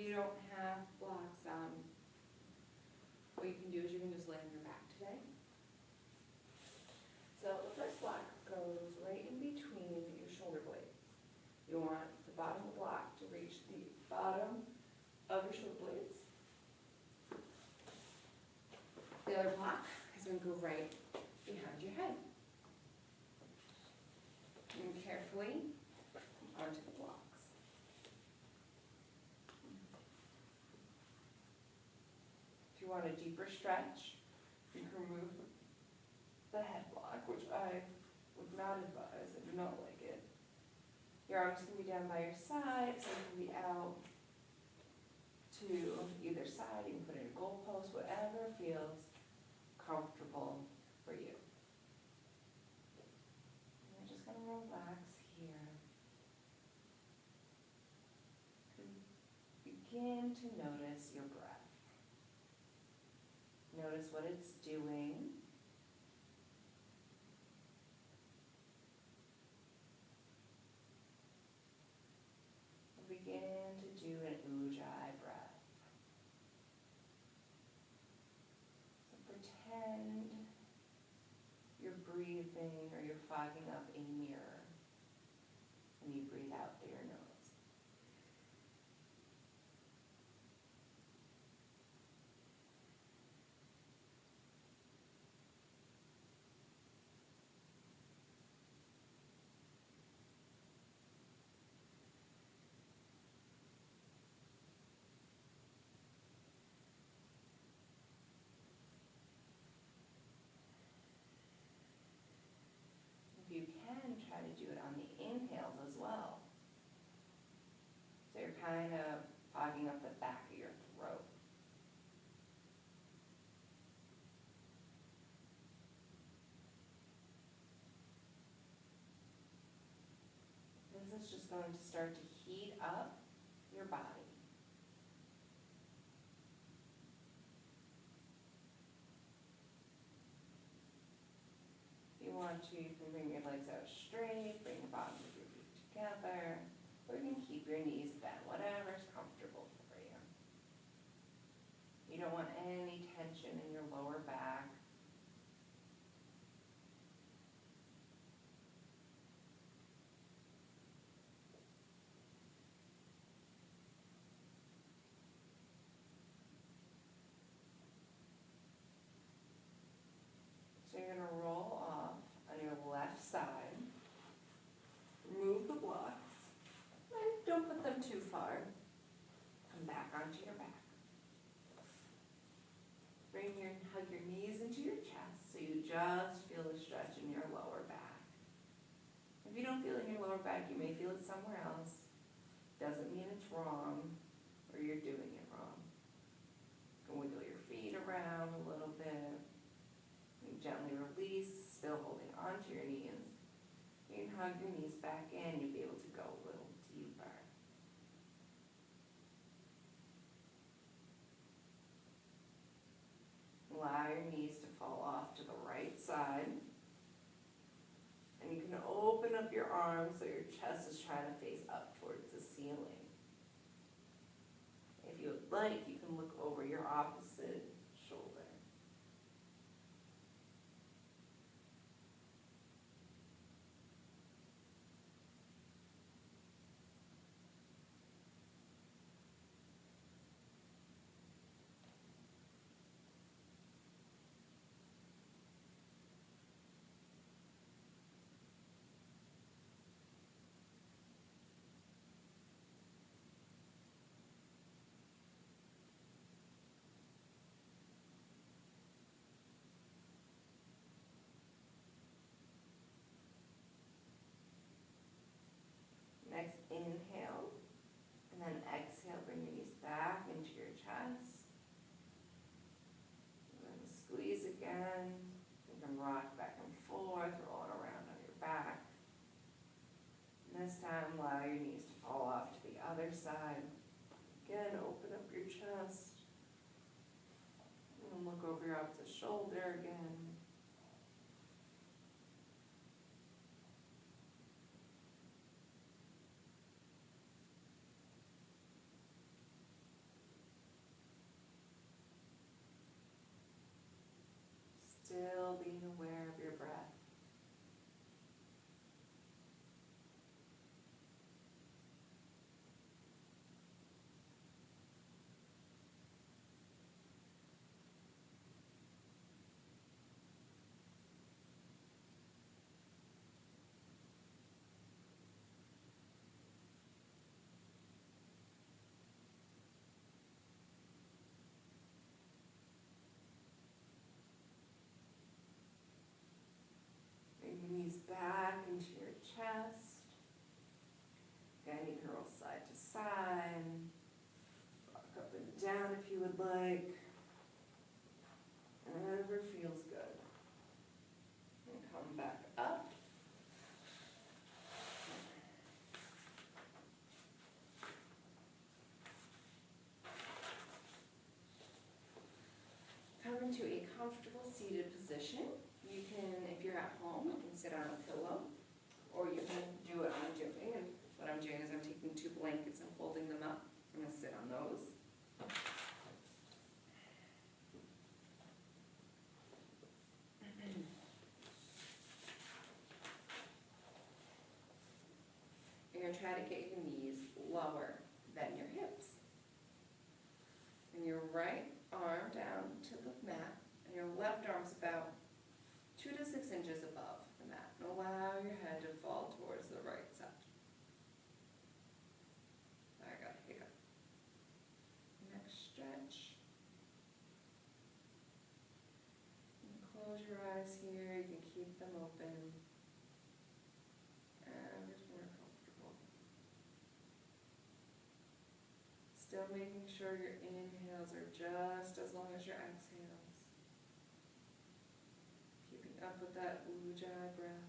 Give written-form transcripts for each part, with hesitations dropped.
you don't have blocks on, what you can do is you can just lay on your back today. So the first block goes right in between your shoulder blades. You want the bottom of the block to reach the bottom of your shoulder blades. The other block is going to go right behind your head. And carefully onto the blocks. If you want a deeper stretch, you can remove the head block, which I would not advise. I do not like it. Your arms can be down by your side, so you can be out to either side. You can put in a goalpost, whatever feels comfortable for you. And you're just going to relax here. Begin to notice your breath. Notice what it's doing. Begin to do an ujjayi breath. So pretend you're breathing or you're fogging up a mirror and you breathe out through your nose. If you can, try to do it on the inhales as well. So you're kind of fogging up the back of your throat. This is just going to start to heat up your body. If you want to, you can bring your legs out straight, bring the bottoms of your feet together, or you can keep your knees bent, whatever's comfortable for you. You don't want any tension in your lower back. So you're going to roll off on your left side. Remove the blocks. And don't put them too far. Come back onto your back. Hug your knees into your chest so you just feel the stretch in your lower back. If you don't feel it in your lower back, you may feel it somewhere else. Doesn't mean it's wrong or you're doing it wrong. You can wiggle your feet around a little bit. You gently release, still holding onto your knees. You can hug your knees back in, you'll be able to go a little deeper. Allow your knees to fall off to the right side. And you can open up your arms so your chest is trying to face up towards the ceiling. If you would like, you can look over your opposite shoulder. Next, inhale, and then exhale, bring your knees back into your chest. And then squeeze again. You can rock back and forth, rolling around on your back. And this time, allow your knees to fall off to the other side. Again, open up your chest. And look over your opposite shoulder again. down if you would like. Whatever feels good. And come back up. Come into a comfortable seated position. You can, if you're at home, you can sit on a pillow, or you can do what I'm doing. And what I'm doing is I'm taking 2 blankets and folding them up. I'm going to sit on those. You're going to try to get your knees lower than your hips. And your right arm down to the mat, and your left arm's about 2 to 6 inches above the mat. And allow your head to fall towards the right side. There we go, here you go. Next stretch. And close your eyes here, you can keep them open. And just more comfortable. Still making sure your inhales are just as long as your exhales. Keeping up with that ujjayi breath.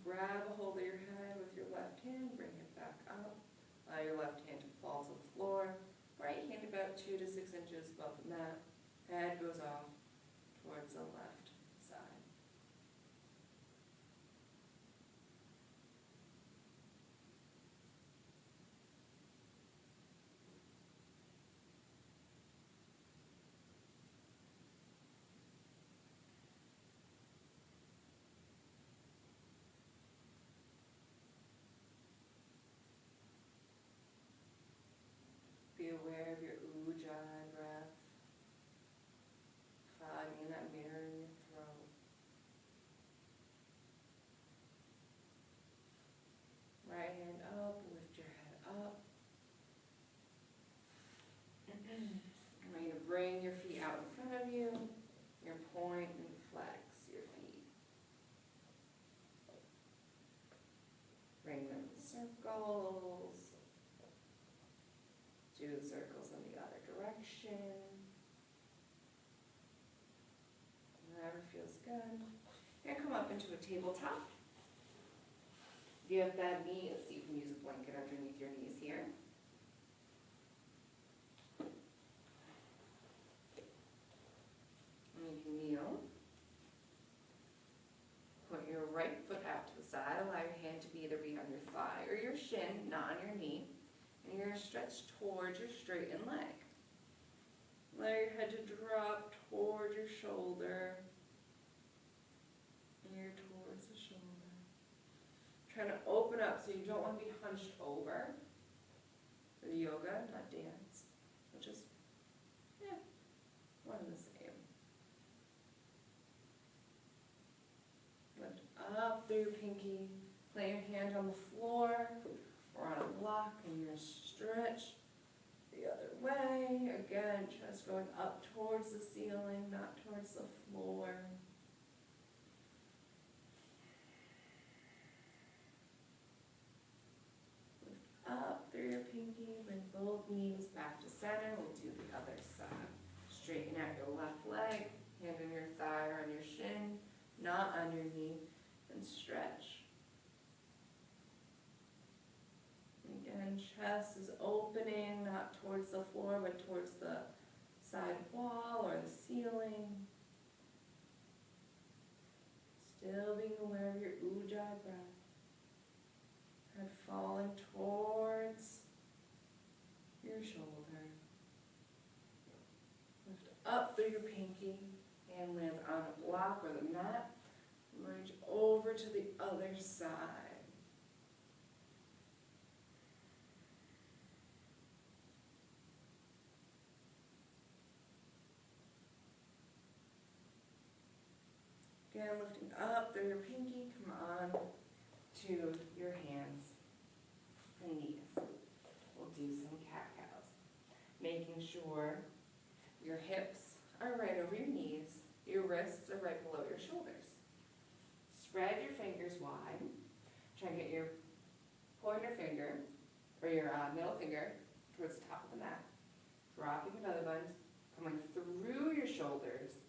Grab a hold of your head with your left hand, bring it back up. Allow your left hand to fall to the floor. Right hand about 2 to 6 inches above the mat. Head goes off towards the left side. Be aware of your ujjayi breath, finding that mirror in your throat. Right hand up, lift your head up. I'm going to bring your feet out in front of you. Your point and flex your feet. Bring them in circles. Do the circles in the other direction. Whatever feels good. You're going to come up into a tabletop. If you have bad knees, you can use a blanket underneath your knees here. And you can kneel. Put your right foot out to the side. Allow your hand to either be on your thigh or your shin, not on your knee. And you're going to stretch towards your straightened leg. Allow your head to drop towards your shoulder. Ear towards the shoulder. Trying to open up so you don't want to be hunched over. For the yoga, not dance. Which is, one and the same. Lift up through your pinky. Lay your hand on the floor or on a block, and you're going to stretch the other way. Again, chest going up towards the ceiling, not towards the floor. Lift up through your pinky, bring both knees back to center. We'll do the other side. Straighten out your left leg, hand on your thigh or on your shin, not on your knee, and stretch. Again, chest is opening, not towards the floor, but towards the side wall or the ceiling. Still being aware of your ujjayi breath. Head falling towards your shoulder. Lift up through your pinky. Hand lands on a block or the mat. Reach over to the other side. Again, lifting up through your pinky, come on to your hands and knees. We'll do some cat-cows. Making sure your hips are right over your knees, your wrists are right below your shoulders. Spread your fingers wide. Try and or your middle finger towards the top of the mat. Dropping your belly button, coming through your shoulders,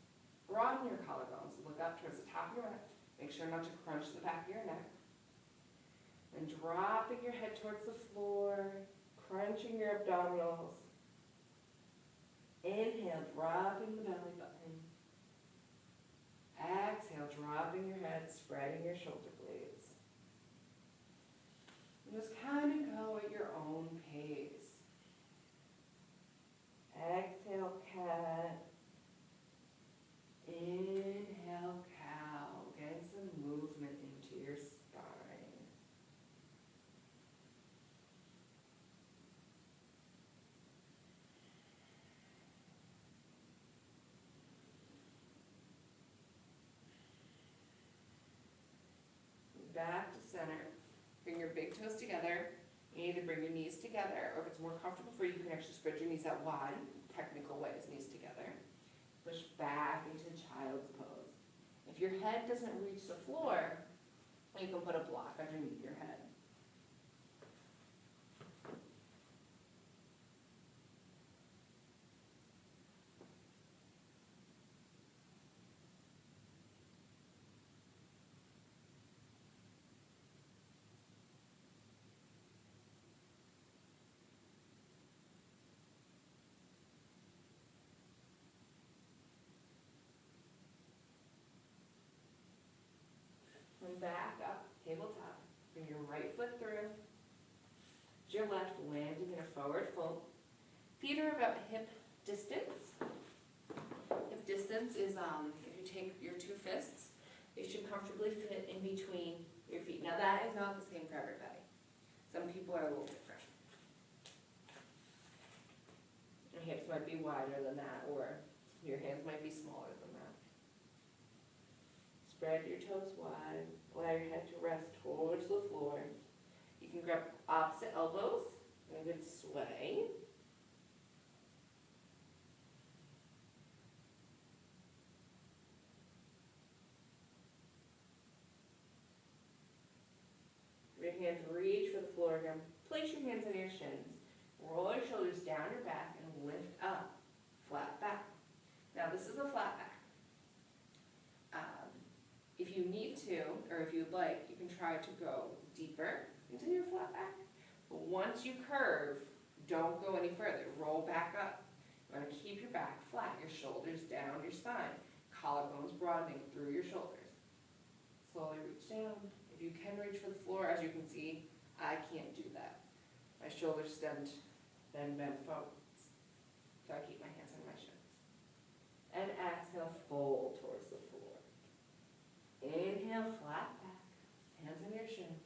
broaden your collarbones, look up towards the top of your mat. Make sure not to crunch the back of your neck. And dropping your head towards the floor, crunching your abdominals. Inhale, dropping the belly button. Exhale, dropping your head, spreading your shoulder blades. And just kind of go at your own pace. Exhale, cat. Inhale, cow. Getting some movement into your spine. Back to center. Bring your big toes together. You either bring your knees together, or if it's more comfortable for you, you can actually spread your knees out wide. Technical way is knees together. Push back into child's pose. If your head doesn't reach the floor, you can put a block underneath your head. Come back up, tabletop. Bring your right foot through. Your left landing in a forward fold. Feet are about hip distance. Hip distance is, if you take your two fists, they should comfortably fit in between your feet. Now that is not the same for everybody. Some people are a little different. Your hips might be wider than that, or your hands might be smaller than that. Spread your toes wide. Allow your head to rest towards the floor. You can grab opposite elbows in a good sway. Your hands reach for the floor again. Place your hands on your shins. Roll your shoulders down your back and lift up. Flat back. Now this is a flat back. If you need to, or if you'd like, you can try to go deeper into your flat back. But once you curve, don't go any further. Roll back up. You want to keep your back flat, your shoulders down your spine, collarbones broadening through your shoulders. Slowly reach down. If you can reach for the floor, as you can see, I can't do that. My shoulders bend forward. So I keep my hands on my shins. And exhale, fold towards the floor. Inhale, flat back, hands on your shins.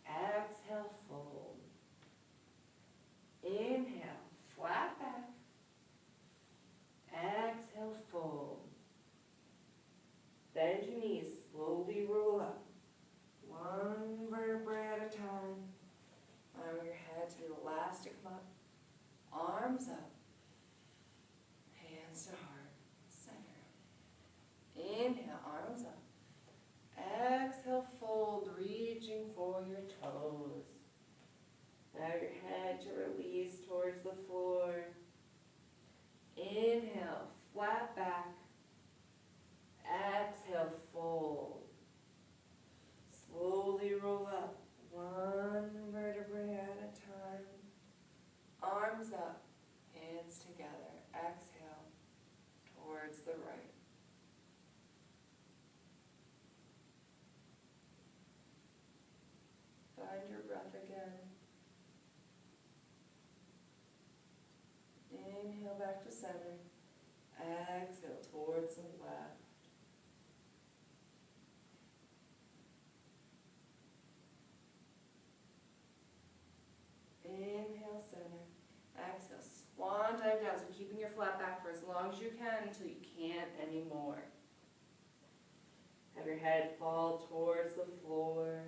Exhale, fold. Inhale, flat back. Exhale, fold. Bend your knees, slowly roll up. One vertebrae at a time. Allow your head to be elastic come up. Arms up. Hands to heart. Inhale, arms up. Exhale, fold, reaching for your toes. Allow your head to release towards the floor. Inhale, flat back. Exhale, fold. Slowly roll up, one vertebrae at a time. Arms up, hands together. Exhale, towards the right. Find your breath again. Inhale back to center. Exhale towards the left. Inhale, center. Exhale, swan dive down. So keeping your flat back for as long as you can until you can't anymore. Have your head fall towards the floor.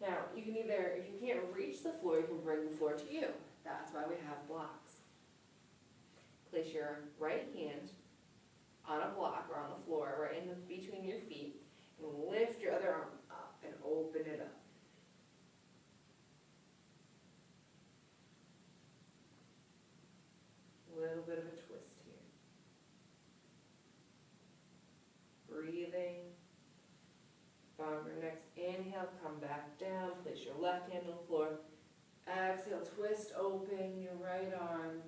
Now, you can either, if you can't reach the floor, you can bring the floor to you. That's why we have blocks. Place your right hand on a block or on the floor, right in between your feet, and lift your other arm up and open it up. Inhale, come back down, place your left hand on the floor. Exhale, twist open your right arm.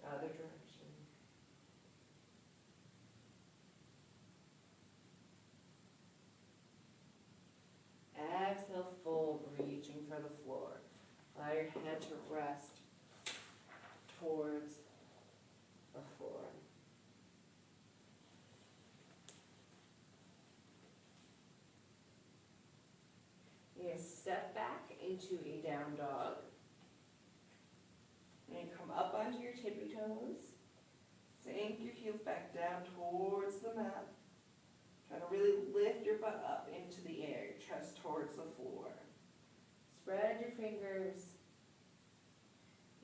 Other direction. Exhale, fold, reaching for the floor. Allow your head to rest towards the floor. You're going to step back into a down dog. And come up onto your tippy toes. Sink your heels back down towards the mat. Try to really lift your butt up into the air, your chest towards the floor. Spread your fingers.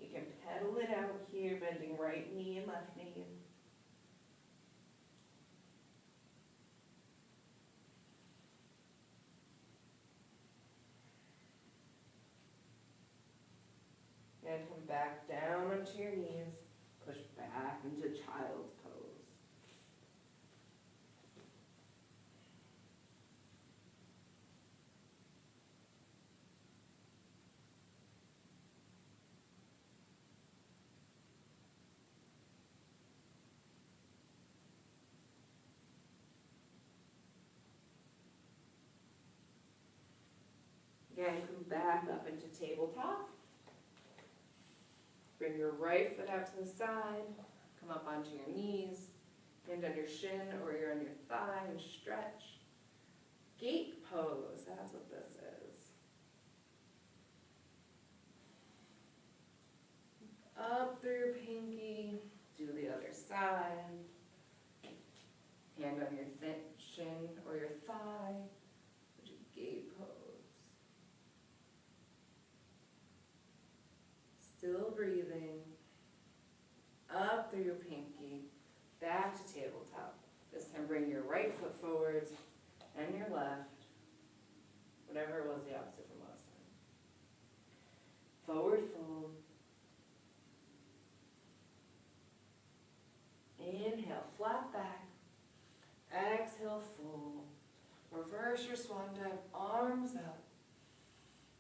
You can pedal it out here, bending right knee and left knee. And come back down onto your knees. Push back into child's pose. Again, come back up into tabletop. Bring your right foot out to the side. Come up onto your knees. Hand on your shin or you're on your thigh and stretch. Gate pose, that's what this is. Up through your pinky, do the other side. Hand on your shin or your thigh. Do gate pose. Still breathing. Up through your pinky, back to tabletop. This time bring your right foot forwards and your left. Whatever it was the opposite from last time. Forward fold. Inhale, flat back. Exhale, fold. Reverse your swan dive, arms up.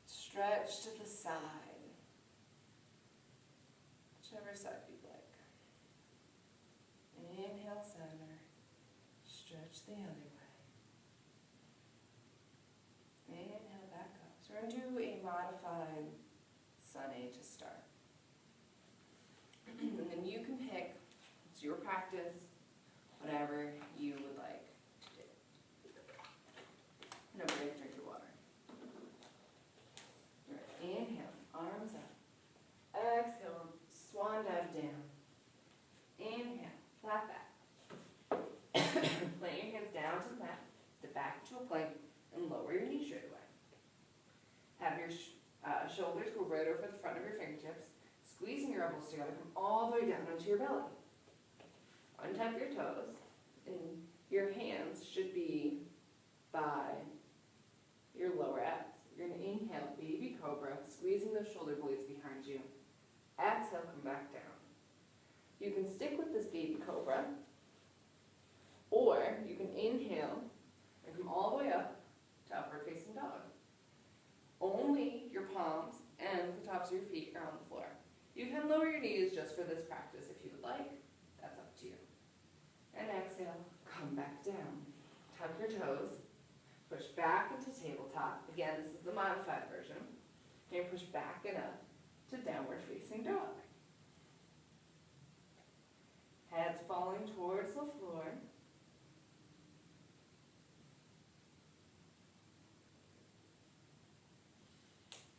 Stretch to the side. Whichever side you'd like. Inhale, center. Stretch the other way. Inhale, back up. So we're going to do a modified sun A to start. And then you can pick, it's your practice, whatever you would like to do. No, we're going to drink your water. All right, inhale, arms up. Exhale, swan dive down. Inhale, flat back. Plant your hands down to the mat, step back to a plank, and lower your knees straight away. Have your shoulders go right over the front of your fingertips, squeezing your elbows together, come all the way down onto your belly. Untap your toes, and your hands should be by your lower abs. You're going to inhale, baby cobra, squeezing those shoulder blades behind you. Exhale, come back down. You can stick with this baby cobra, or you can inhale and come all the way up to upward facing dog. Only your palms and the tops of your feet are on the floor. You can lower your knees just for this practice if you would like. That's up to you. And exhale, come back down. Tuck your toes, push back into tabletop. Again, this is the modified version. And push back and up to downward facing dog. Heads falling towards the floor.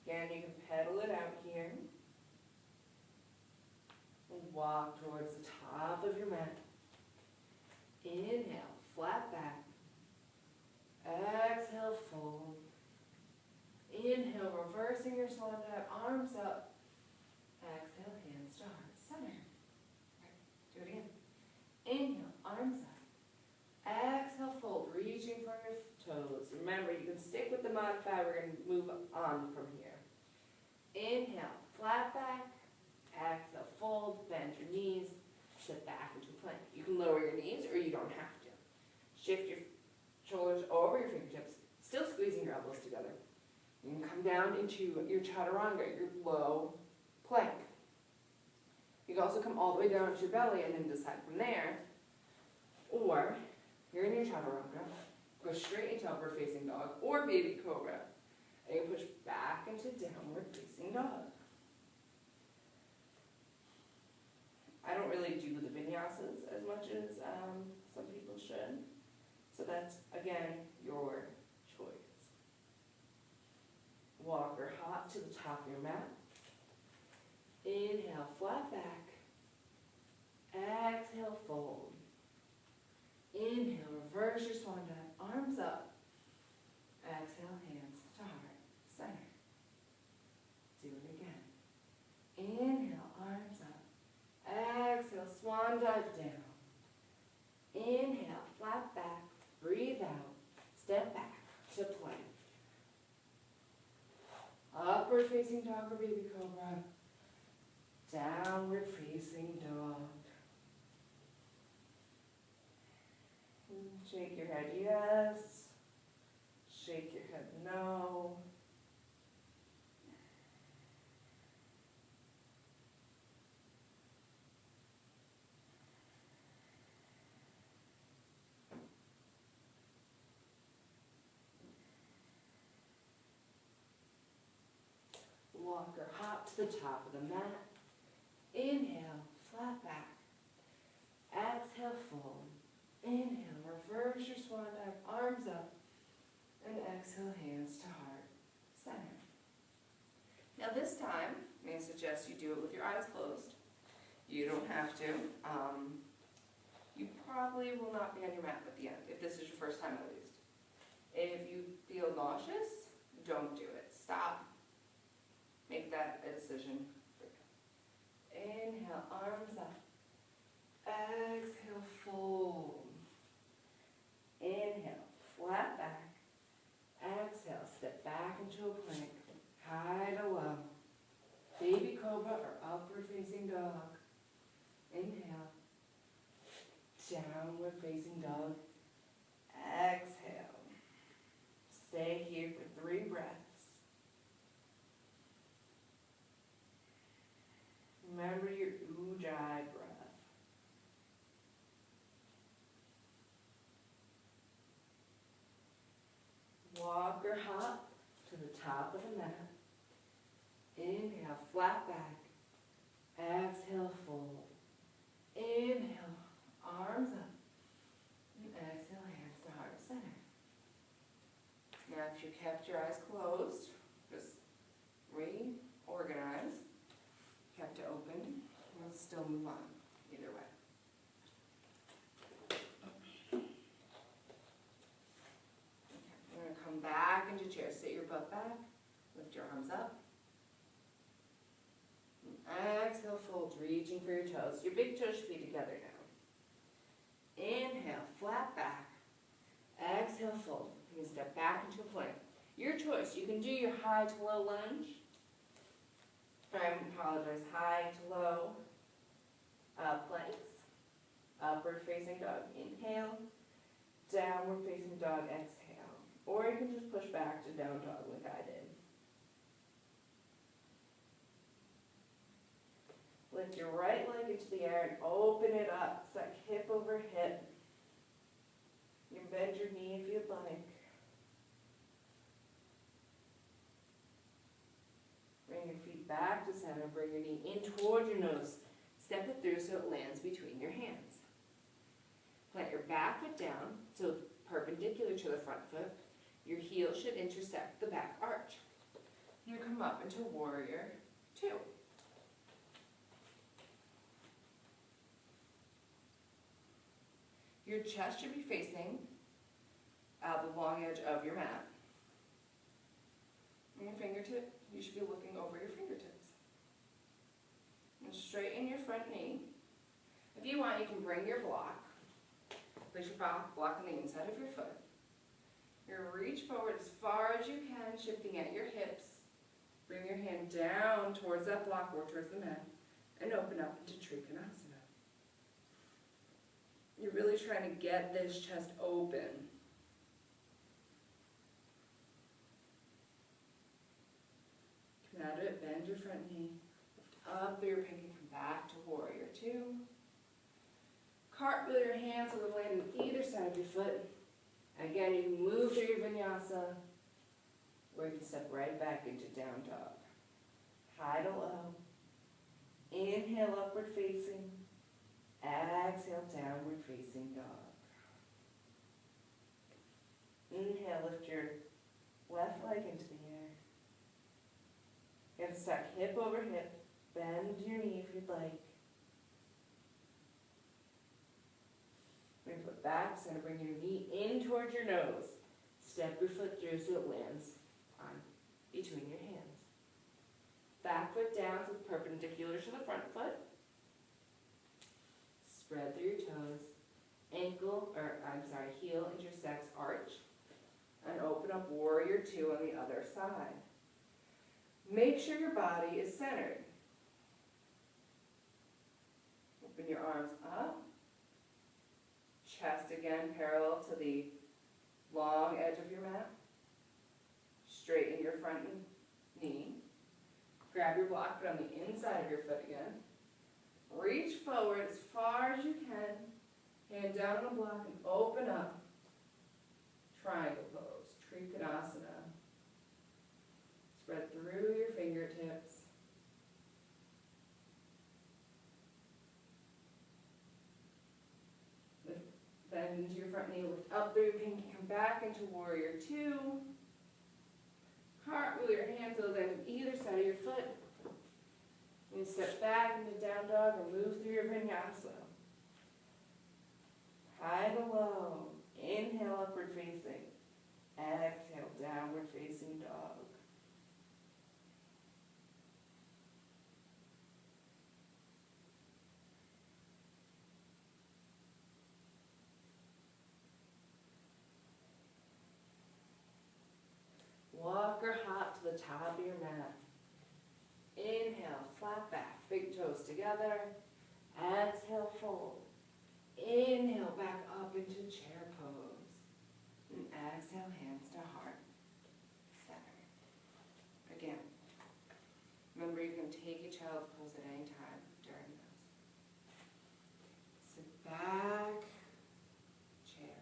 Again, you can pedal it out here. And walk towards the top of your mat. Inhale, flat back. Exhale, fold. Inhale, reversing your swan dive, arms up. Exhale, hands to heart center. Do it again. Inhale, arms up. Exhale, fold, reaching for your toes. Remember, you can stick with the modifier. We're going to move on from here. Inhale, flat back. Exhale, fold, bend your knees, sit back into plank. You can lower your knees or you don't have to. Shift your Shoulders over your fingertips, still squeezing your elbows together. You can come down into your chaturanga, your low plank. You can also come all the way down to your belly and then decide from there. Or, you're in your chaturanga, go straight into upward facing dog or baby cobra. And you push back into downward facing dog. I don't really do the vinyasas as much as some people should. So that's, again, your choice. Walk or hop to the top of your mat. Inhale, flat back. Exhale, fold. Inhale, reverse your swan dive, arms up. Exhale, hands to heart, center. Do it again. Inhale, arms up. Exhale, swan dive down. Inhale, flat back, breathe out, step back to plank. Upward facing dog or baby cobra. Downward facing dog. Shake your head yes. Shake your head no. Walk or hop to the top of the mat. Inhale, flat back. Exhale, fold. Inhale, reverse your swan dive, arms up. And exhale, hands to heart, center. Now this time, may I suggest you do it with your eyes closed. You don't have to. You probably will not be on your mat at the end, if this is your first time at least. If you feel nauseous, don't do it. Stop. Make that a decision. Inhale, arms up. Exhale, fold. Inhale, flat back. Exhale, step back into a plank. High to low. Baby cobra or upward facing dog. Inhale. Downward facing dog. Exhale. Stay here for 3 breaths. Remember your ujjayi breath. Walk or hop to the top of the mat. Inhale, flat back. Exhale, fold. Inhale, arms up. And exhale, hands to heart center. Now if you kept your eyes closed, just reorganize. Kept it open, we'll still move on, either way. Okay, we're going to come back into chair. Sit your butt back, lift your arms up. And exhale, fold, reaching for your toes. Your big toes should be together now. Inhale, flat back. Exhale, fold. You can step back into a plank. Your choice. You can do your high to low lunge. I apologize, high to low planks, upward facing dog, inhale, downward facing dog, exhale. Or you can just push back to down dog like I did. Lift your right leg into the air and open it up. It's like hip over hip. You can bend your knee if you'd like. Bring your feet back to center. Bring your knee in toward your nose. Step it through so it lands between your hands. Plant your back foot down so it's perpendicular to the front foot. Your heel should intersect the back arch. You come up into warrior 2. Your chest should be facing the long edge of your mat. And your fingertip, you should be looking over your fingertips. And straighten your front knee. If you want, you can bring your block. Place your block on the inside of your foot. You're going to reach forward as far as you can, shifting at your hips. Bring your hand down towards that block or towards the mat, and open up into. You're really trying to get this chest open. your front knee. Lift up through your pinky, come back to warrior two. Cartwheel your hands so they'll land on either side of your foot. Again, you can move through your vinyasa, or you can step right back into down dog. High to low. Inhale, upward facing. Exhale, downward facing dog. Inhale, lift your left leg into the air. You're going to stack hip over hip. Bend your knee if you'd like. Bring your foot back, center, bring your knee in towards your nose. Step your foot through so it lands on between your hands. Back foot down so it's perpendicular to the front foot. Spread through your toes. Heel intersects arch. And open up warrior two on the other side. Make sure your body is centered. Open your arms up. Chest again parallel to the long edge of your mat. Straighten your front knee. Grab your block, put on the inside of your foot again. Reach forward as far as you can. Hand down on the block and open up. Triangle pose, Trikonasana. Spread through your fingertips. Bend into your front knee, lift up through your pinky, come back into warrior two. Cartwheel your hands so then either side of your foot. And step back into down dog or move through your vinyasa. High to low. Inhale, upward facing. Exhale, downward facing dog. Walk or hop to the top of your mat. Inhale, flat back, big toes together. Exhale, fold. Inhale, back up into chair pose. And exhale, hands to heart. Center. Again, remember you can take a child's pose at any time during this. Sit back, chair.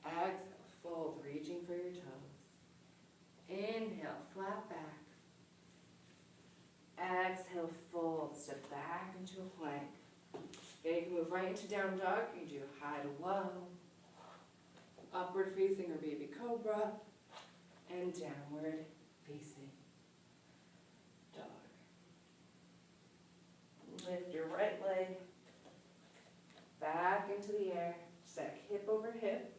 Exhale, fold, reaching for your toes. Inhale, flat back. Exhale, fold, step back into a plank. Okay, you can move right into down dog. You do high to low, upward facing or baby cobra, and downward facing dog. Lift your right leg back into the air. Stack hip over hip.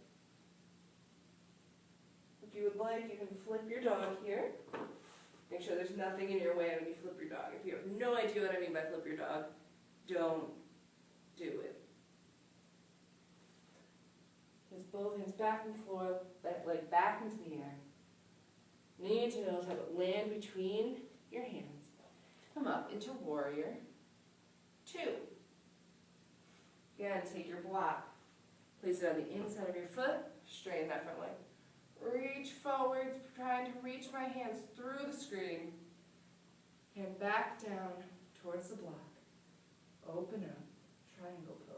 If you would like, you can flip your dog here. Make sure there's nothing in your way when you flip your dog. If you have no idea what I mean by flip your dog, don't do it. Just both hands back on the floor, that leg back into the air. Knee into nose, have it land between your hands. Come up into warrior two. Again, take your block. Place it on the inside of your foot. Straighten that front leg. Reach forwards, trying to reach my hands through the screen. Hand back down towards the block. Open up, triangle pose.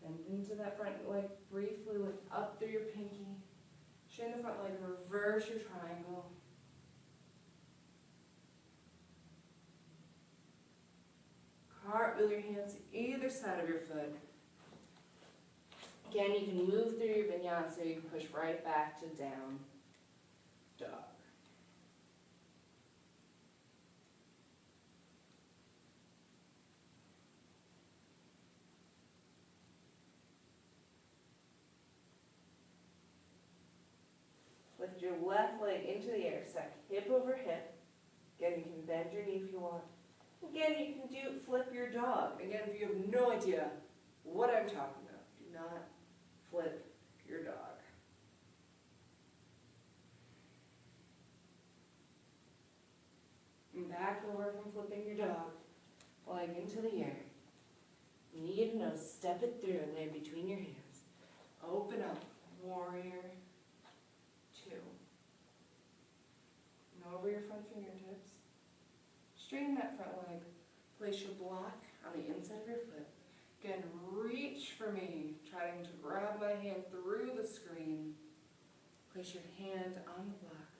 Bend into that front leg briefly, lift up through your pinky. Straighten the front leg, reverse your triangle. Cartwheel your hands to either side of your foot. Again, you can move through your vinyasa, you can push right back to down dog. Lift your left leg into the air, stack hip over hip. Again, you can bend your knee if you want. Again, you can flip your dog. Again, if you have no idea what I'm talking about, do not flip your dog. And back over from flipping your dog. Leg into the air. Knee to nose, step it through and land between your hands. Open up, warrior two. And over your front fingertips. Straighten that front leg. Place your block on the inside of your foot. Again, reach for me, trying to grab my hand through the screen. Place your hand on the block.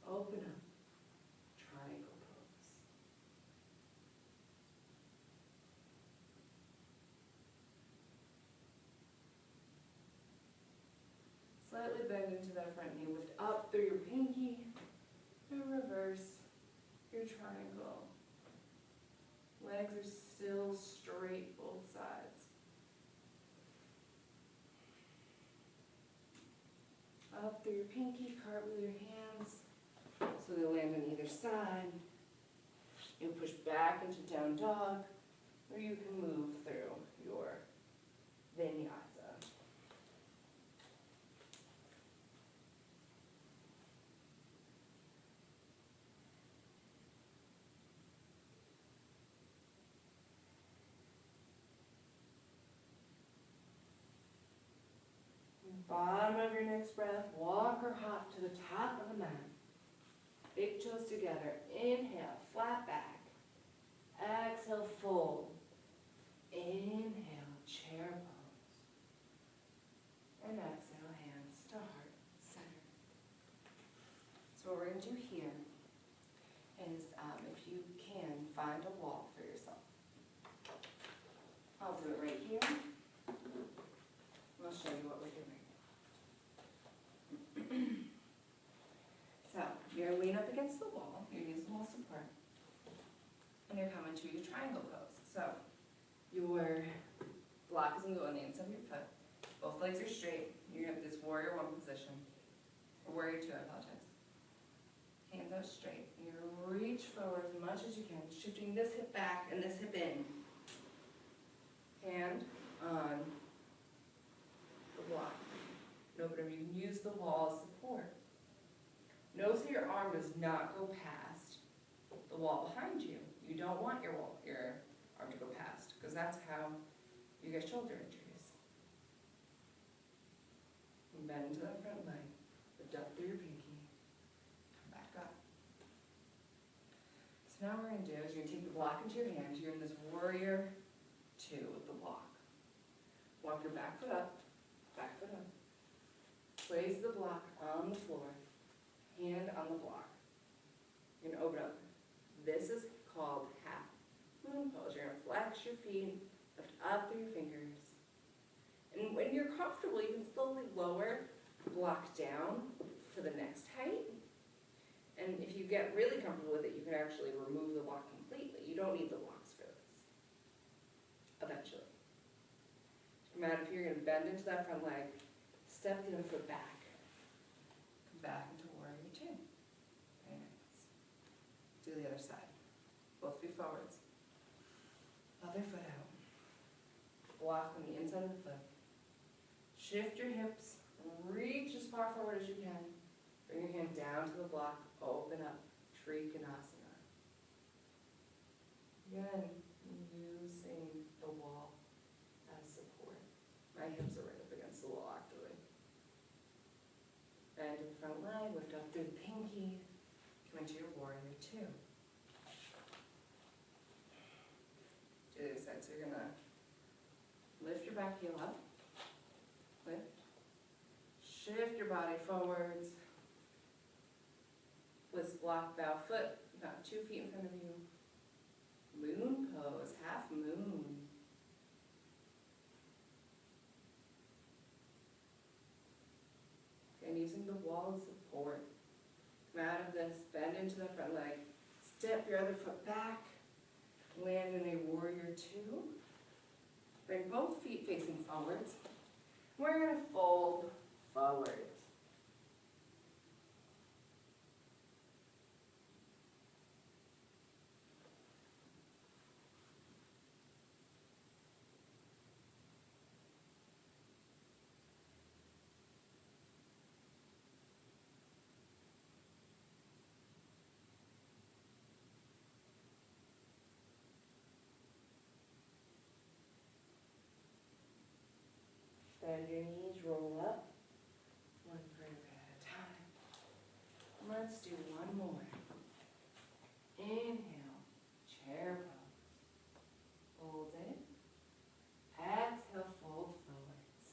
Open up, triangle pose. Slightly bend into that front knee. Lift up through your pinky and reverse your triangle. Legs are still straight, both sides. Up through your pinky, cartwheel your hands so they land on either side. You push back into down dog, or you can move through your vinyasa. Bottom of your next breath, walk or hop to the top of the mat. Big toes together. Inhale, flat back. Exhale, fold. Inhale, chair pose. And exhale, hands to heart center. So what we're going to do here is, if you can, find a wall for yourself. I'll do it right here. I'll show you what we're doing. So, you're going to lean up against the wall, your knees will support, and you're coming to your triangle pose. So, your block is going to go on the inside of your foot, both legs are straight, you're going to have this warrior one position, or warrior two, I apologize. Hands out straight, you're going to reach forward as much as you can, shifting this hip back and this hip in. Hand on the block. Nobody, you can use the wall as support. Notice that your arm does not go past the wall behind you. You don't want your arm to go past, because that's how you get shoulder injuries. And bend into that front leg, lift up through your pinky, come back up. So now what we're going to do is you're going to take the block into your hand. You're in this warrior two with the block. Walk your back foot up, back foot up. Place the block on the floor, hand on the block. You're going to open up. This is called half moon pose. You're going to flex your feet, lift up through your fingers. And when you're comfortable, you can slowly lower the block down to the next height. And if you get really comfortable with it, you can actually remove the block completely. You don't need the blocks for this, eventually. Come out of here, you're going to bend into that front leg. Step the other foot back. Come back into warrior two. Very nice. Do the other side. Both feet forwards. Other foot out. Block on the inside of the foot. Shift your hips. Reach as far forward as you can. Bring your hand down to the block. Open up. Trikonasana. Again, using the wall as support. My hips are right up against the wall, actually. Bend in the front leg, lift up through the pinky, come into your warrior two. Do the other side, so you're going to lift your back heel up, lift, shift your body forwards, twist block, bow foot, about 2 feet in front of you. Moon pose, half moon. And using the wall as support. Come out of this, bend into the front leg, step your other foot back, land in a warrior two. Bring both feet facing forwards. We're going to fold forwards. Bend your knees, roll up. One vertebra at a time. Let's do one more. Inhale, chair pose. Hold it. Exhale, fold forwards.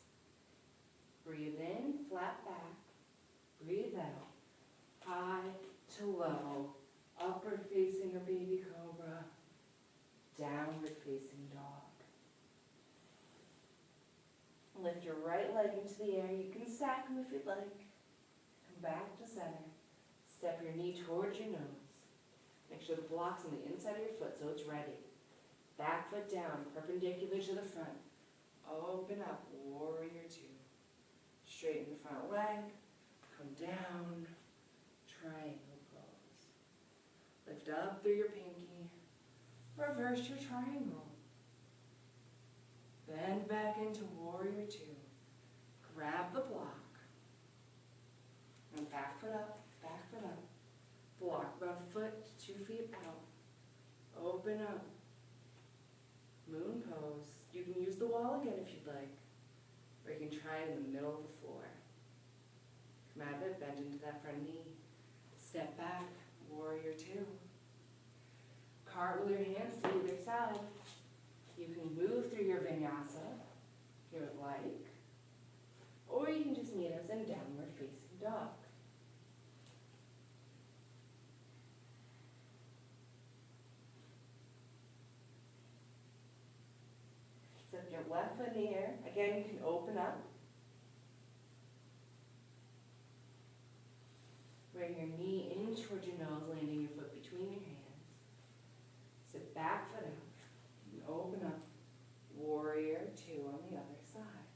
Breathe in, flat back. Breathe out. High to low. Upward facing or baby cobra. Downward facing dog. Lift your right leg into the air. You can stack them if you'd like. Come back to center. Step your knee towards your nose. Make sure the block's on the inside of your foot so it's ready. Back foot down, perpendicular to the front. Open up, warrior two. Straighten the front leg. Come down, triangle pose. Lift up through your pinky. Reverse your triangle. Bend back into warrior two. Grab the block. And back foot up, back foot up. Block about a foot to 2 feet out. Open up. Moon pose. You can use the wall again if you'd like. Or you can try it in the middle of the floor. Come out of it, bend into that front knee. Step back, warrior two. Cartwheel your hands to either side. You can move through your vinyasa if you would like. Or you can just meet us in downward facing dog. Step your left foot in the air. Again, you can open up. Bring your knee in towards your nose, landing your foot between your hands. Sit back foot out. You can open up. Warrior two on the other side.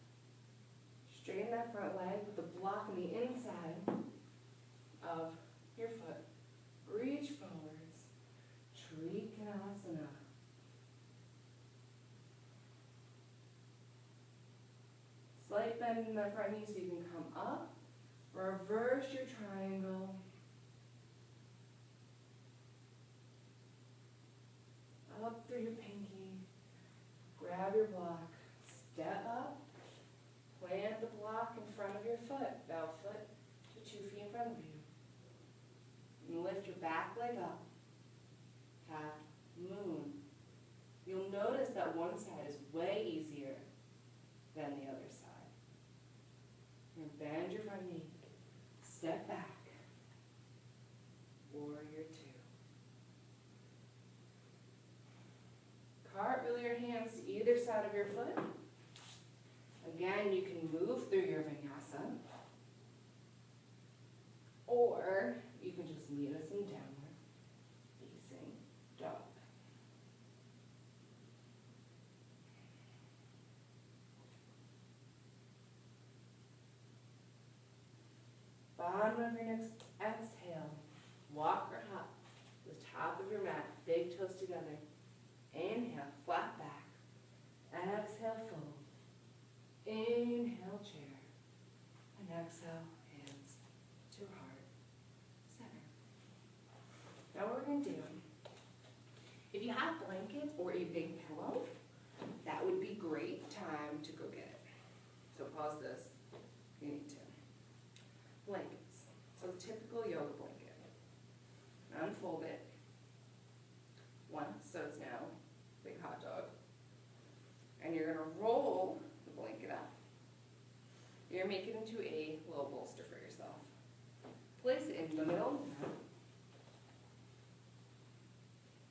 Straighten that front leg with the block on the inside of your foot. Reach forwards. Trikonasana. Slight bend in the front knee so you can come up. Reverse your triangle. Up through your pinky. Grab your block. Step up. Plant the block in front of your foot. Bow foot to 2 feet in front of you. And lift your back leg up. Half moon. You'll notice that one side is way easier than the other side. And bend your front knee. Step back. Warrior two. Cartwheel your hands to either side of your foot. Again, you can move through your vinyasa. Or you can just meet us in downward facing dog. Bottom of your next exhale. Walk or hop. The top of your mat. Big toes together. Inhale, flat back. Exhale, fold. Inhale, chair. And exhale, hands to heart center. Now what we're going to do, if you have blankets or a big pillow, that would be great time to go get it. So pause this. You need to. Blankets. So the typical yoga blanket. Unfold it once, so it's now big hot dog. And you're gonna roll the blanket up. You're gonna make it into a little bolster for yourself. Place it in the middle.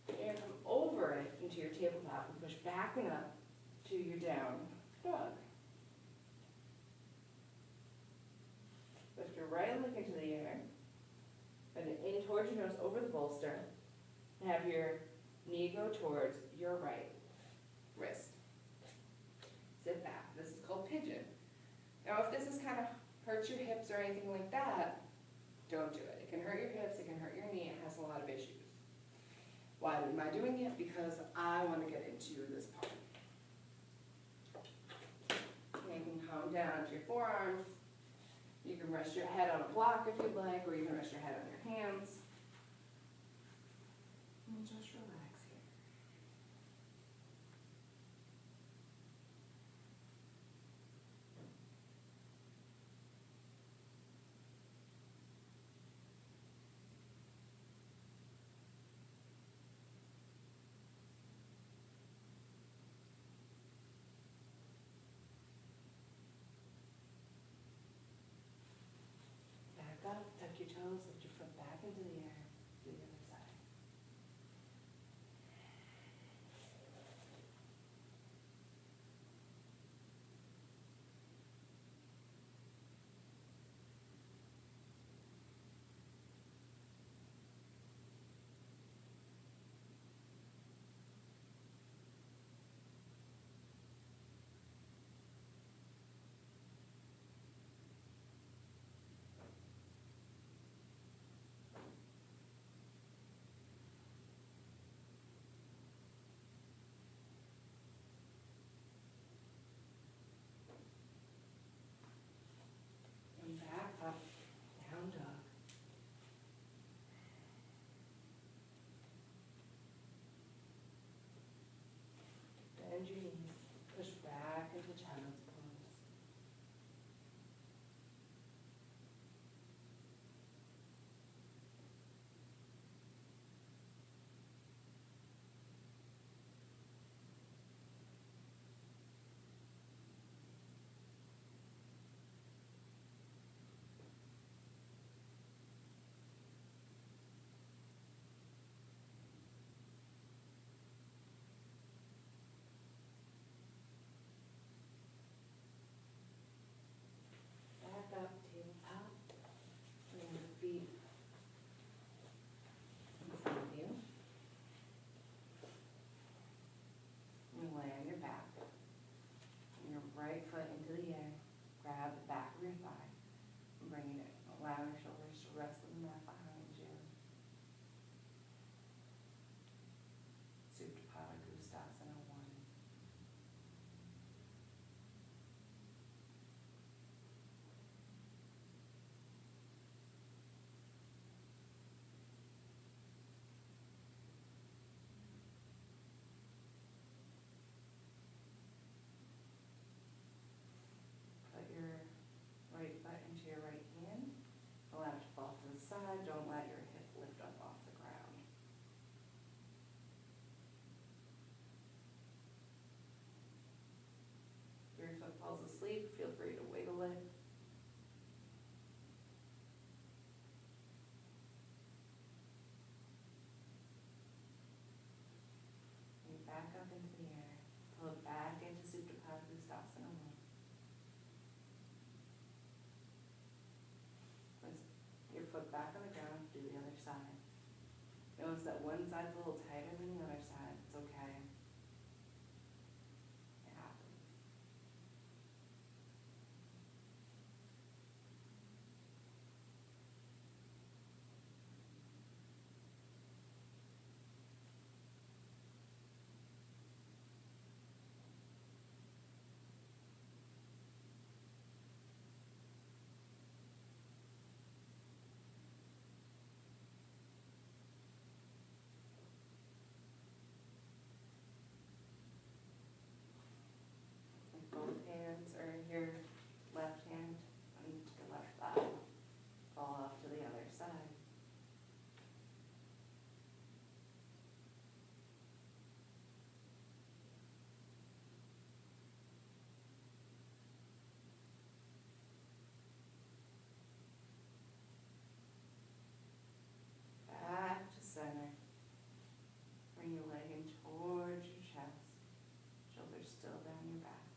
You're gonna come over it into your tabletop and push back and up to your down dog. Lift your right leg into the air. Bend it in towards your nose over the bolster. And have your knee go towards your right wrist. Sit back. This is called pigeon. Now if this is kind of hurts your hips or anything like that, don't do it. It can hurt your hips, it can hurt your knee, it has a lot of issues. Why am I doing it? Because I want to get into this part. And you can come down to your forearms. You can rest your head on a block if you'd like, or you can rest your head on your hands. And just relax here. right foot into the air, grab the back of your thigh, and bring it in. Allow your shoulders to rest on the mat behind you. Supta Gustasana 1. Put your right foot into your right hand. Allow it to fall to the side. Don't let your hip lift up off the ground. If your foot falls asleep, feel free to wiggle it. And back up into the air. Pull it back into Supta Gustasana 1. Place your foot back on the ground, do the other side. Notice that one side's a little tighter than the other side. It's okay. It happens. If both hands are in your left hand and your left thigh, fall off to the other side. Back to center. Bring your leg in towards your chest. Shoulders still down your back.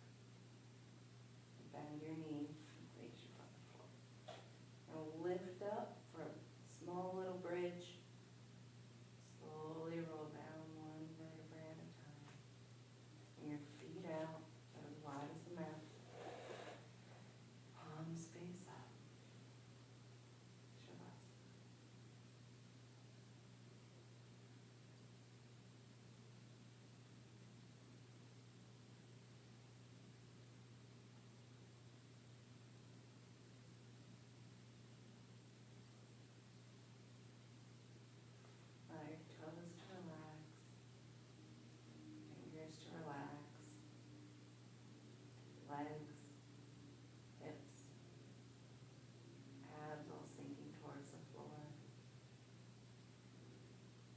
Bend your knee and place your foot on the floor. Now lift up for a small little bridge. Slowly roll down one vertebrae at a time. Bring your feet out as wide as the mat. Palms face up. Shavasana. Allow your toes to relax, fingers to relax, legs, hips, abs all sinking towards the floor.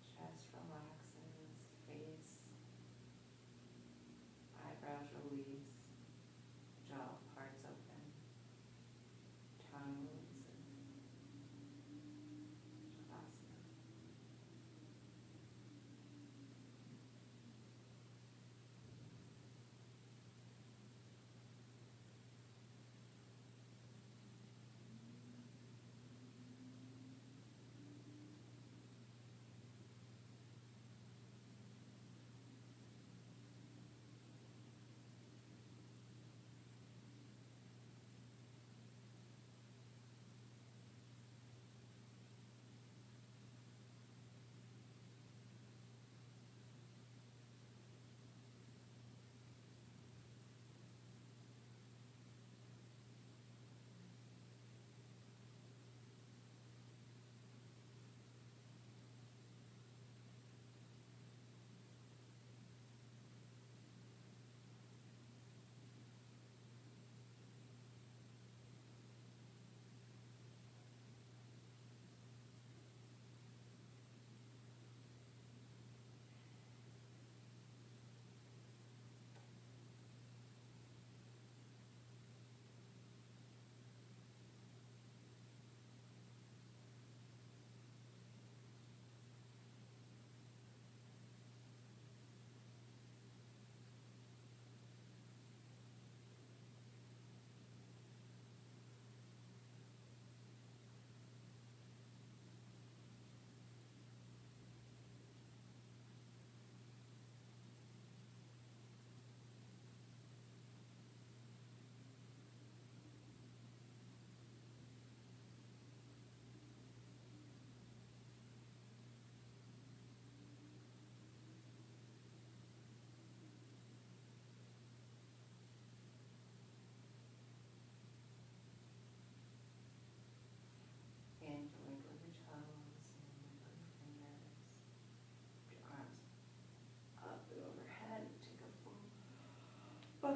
Chest relaxes, face, eyebrows release, jaw parts open, tongue releases. Shavasana.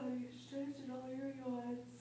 Oh, you're stretching all your yawns.